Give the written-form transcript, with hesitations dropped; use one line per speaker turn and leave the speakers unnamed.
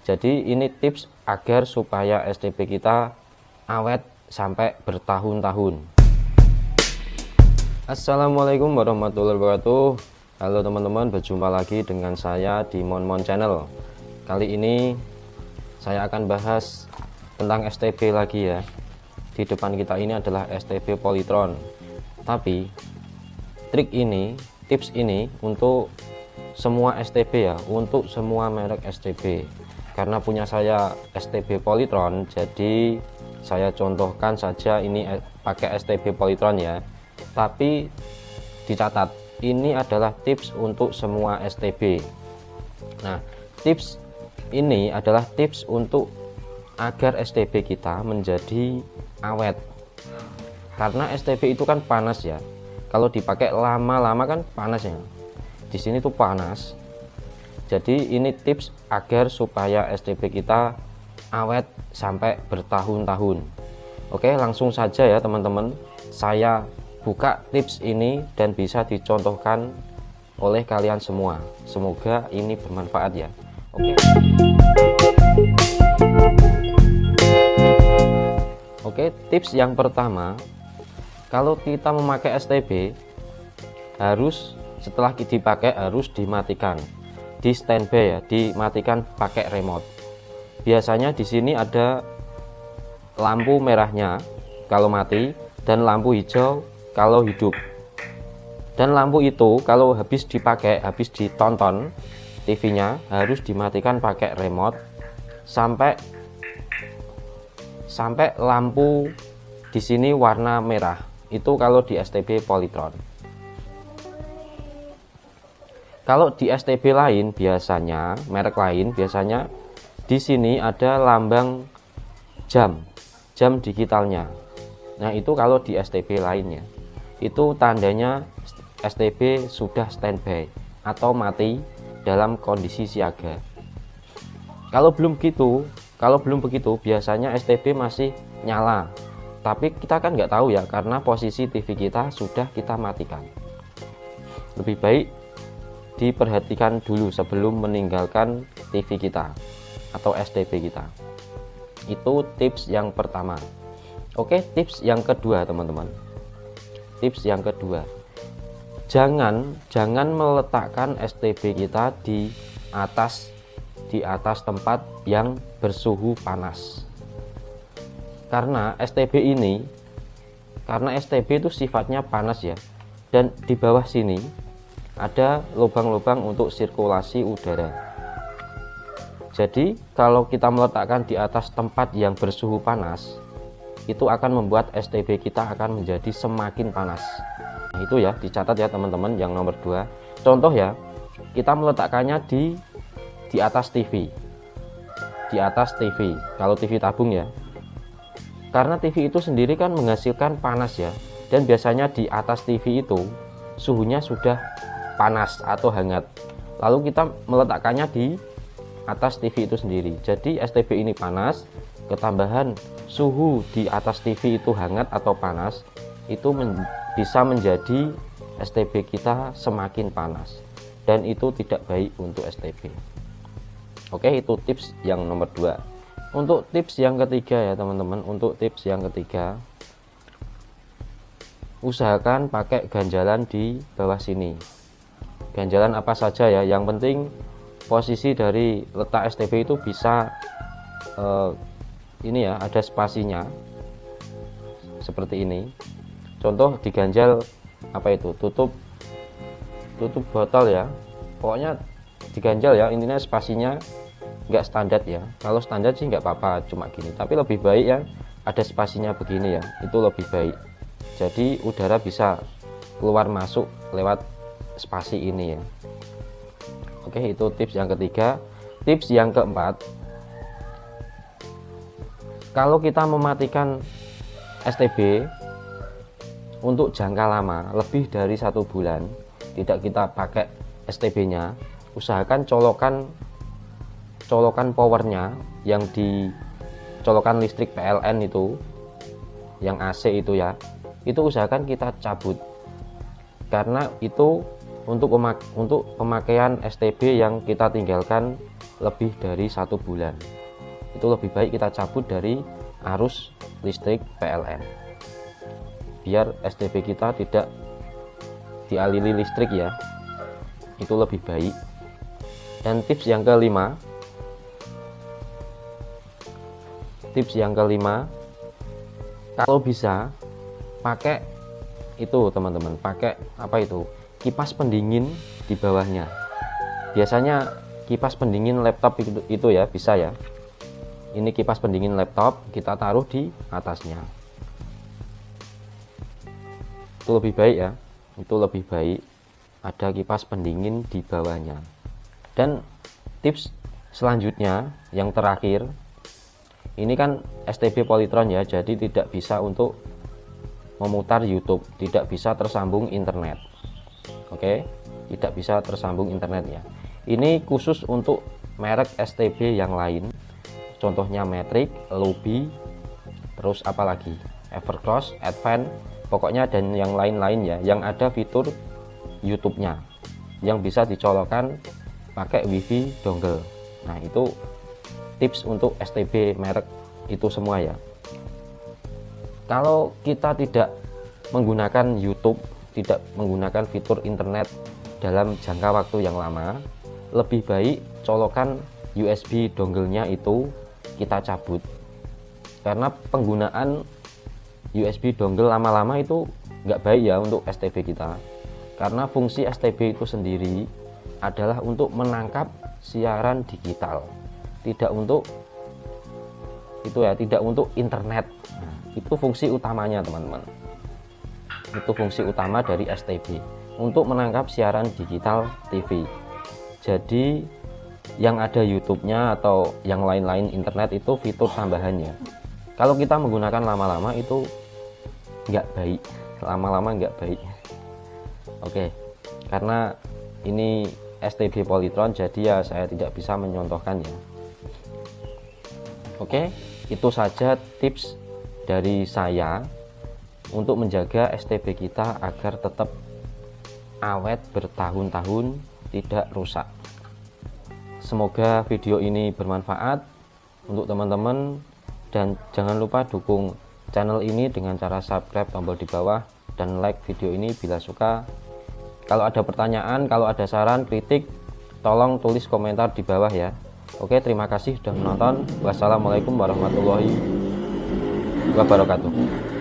Jadi ini tips agar supaya STB kita awet sampai bertahun-tahun. Assalamualaikum warahmatullahi wabarakatuh. Halo teman-teman, berjumpa lagi dengan saya di Monmon Channel. Kali ini saya akan bahas tentang STB lagi ya. Di depan kita ini adalah STB Polytron. Tapi tips ini untuk semua STB ya, untuk semua merek STB. Karena punya saya STB Polytron, jadi saya contohkan saja ini pakai STB Polytron ya. Tapi dicatat, ini adalah tips untuk semua STB. Nah, tips ini adalah tips untuk agar STB kita menjadi awet. Karena STB itu kan panas ya. Kalau dipakai lama-lama kan panas ya. Di sini tuh panas. Jadi ini tips agar supaya STB kita awet sampai bertahun-tahun. Oke, langsung saja ya teman-teman. Saya buka tips ini dan bisa dicontohkan oleh kalian semua. Semoga ini bermanfaat ya. Oke, tips yang pertama, kalau kita memakai STB setelah dipakai harus dimatikan, di standby ya, dimatikan pakai remote. Biasanya di sini ada lampu merahnya kalau mati dan lampu hijau kalau hidup. Dan lampu itu kalau habis dipakai, habis ditonton TV-nya harus dimatikan pakai remote sampai lampu di sini warna merah. Itu kalau di STB Polytron. Kalau di STB lain biasanya, merek lain biasanya di sini ada lambang jam digitalnya. Nah, itu kalau di STB lainnya. Itu tandanya STB sudah standby atau mati dalam kondisi siaga. Kalau belum begitu biasanya STB masih nyala. Tapi kita kan nggak tahu ya, karena posisi TV kita sudah kita matikan. Lebih baik diperhatikan dulu sebelum meninggalkan TV kita atau STB kita. Itu tips yang pertama. Oke, tips yang kedua teman-teman. Tips yang kedua, jangan meletakkan STB kita di atas tempat yang bersuhu panas. Karena STB itu sifatnya panas ya, dan di bawah sini ada lubang-lubang untuk sirkulasi udara. Jadi kalau kita meletakkan di atas tempat yang bersuhu panas, itu akan membuat STB kita akan menjadi semakin panas. Nah, itu ya, dicatat ya teman-teman. Yang nomor 2, contoh ya, kita meletakkannya di atas TV. Di atas TV, kalau TV tabung ya. Karena TV itu sendiri kan menghasilkan panas ya. Dan biasanya di atas TV itu suhunya sudah panas atau hangat. Lalu kita meletakkannya di atas TV itu sendiri. Jadi STB ini panas, ketambahan suhu di atas TV itu hangat atau panas, itu bisa menjadi STB kita semakin panas. Dan itu tidak baik untuk STB. Oke, itu tips yang nomor 2. Untuk tips yang ketiga ya teman-teman, untuk tips yang ketiga, usahakan pakai ganjalan di bawah sini. Ganjalan apa saja ya, yang penting posisi dari letak STB itu bisa ini ya, ada spasinya seperti ini. Contoh diganjal apa itu, tutup botol ya, pokoknya diganjal ya, intinya spasinya nggak standar ya. Kalau standar sih nggak apa-apa, cuma gini, tapi lebih baik ya ada spasinya begini ya, itu lebih baik. Jadi udara bisa keluar masuk lewat spasi ini ya. Oke, itu tips yang ketiga. Tips yang keempat, kalau kita mematikan STB untuk jangka lama, lebih dari 1 bulan tidak kita pakai STB nya, usahakan colokan powernya yang di colokan listrik PLN itu, yang AC itu ya, itu usahakan kita cabut. Karena itu untuk pemakaian STB yang kita tinggalkan lebih dari 1 bulan. Itu lebih baik kita cabut dari arus listrik PLN, biar STB kita tidak dialiri listrik ya, itu lebih baik. Dan tips yang kelima, kalau bisa pakai itu teman-teman, pakai apa itu, kipas pendingin di bawahnya. Biasanya kipas pendingin laptop itu ya, bisa ya. Ini kipas pendingin laptop, kita taruh di atasnya. Itu lebih baik ya, itu lebih baik ada kipas pendingin di bawahnya. Dan tips selanjutnya yang terakhir, ini kan STB Polytron ya, jadi tidak bisa untuk memutar YouTube, tidak bisa tersambung internet. Oke, tidak bisa tersambung internet ya. Ini khusus untuk merek STB yang lain, contohnya Matrix, Lobby, terus apalagi Evercross, Advance, pokoknya dan yang lain-lain ya, yang ada fitur YouTube-nya, yang bisa dicolokkan pakai WiFi dongle. Nah itu tips untuk STB merek itu semua ya. Kalau kita tidak menggunakan YouTube, tidak menggunakan fitur internet dalam jangka waktu yang lama, lebih baik colokan USB dongle-nya itu kita cabut, karena penggunaan USB dongle lama-lama itu nggak baik ya untuk STB kita, karena fungsi STB itu sendiri adalah untuk menangkap siaran digital, tidak untuk itu ya, tidak untuk internet. Nah, itu fungsi utamanya teman-teman, itu fungsi utama dari STB, untuk menangkap siaran digital TV. Jadi yang ada YouTube-nya atau yang lain-lain internet itu fitur tambahannya. Kalau kita menggunakan lama-lama itu nggak baik, lama-lama nggak baik. Oke, karena ini STB Polytron, jadi ya saya tidak bisa menyontohkan ya. Oke, itu saja tips dari saya untuk menjaga STB kita agar tetap awet bertahun-tahun, tidak rusak. Semoga video ini bermanfaat untuk teman-teman, dan jangan lupa dukung channel ini dengan cara subscribe, tombol di bawah, dan like video ini bila suka. Kalau ada pertanyaan, kalau ada saran, kritik, tolong tulis komentar di bawah ya. Oke, terima kasih sudah menonton. Wassalamualaikum warahmatullahi wabarakatuh.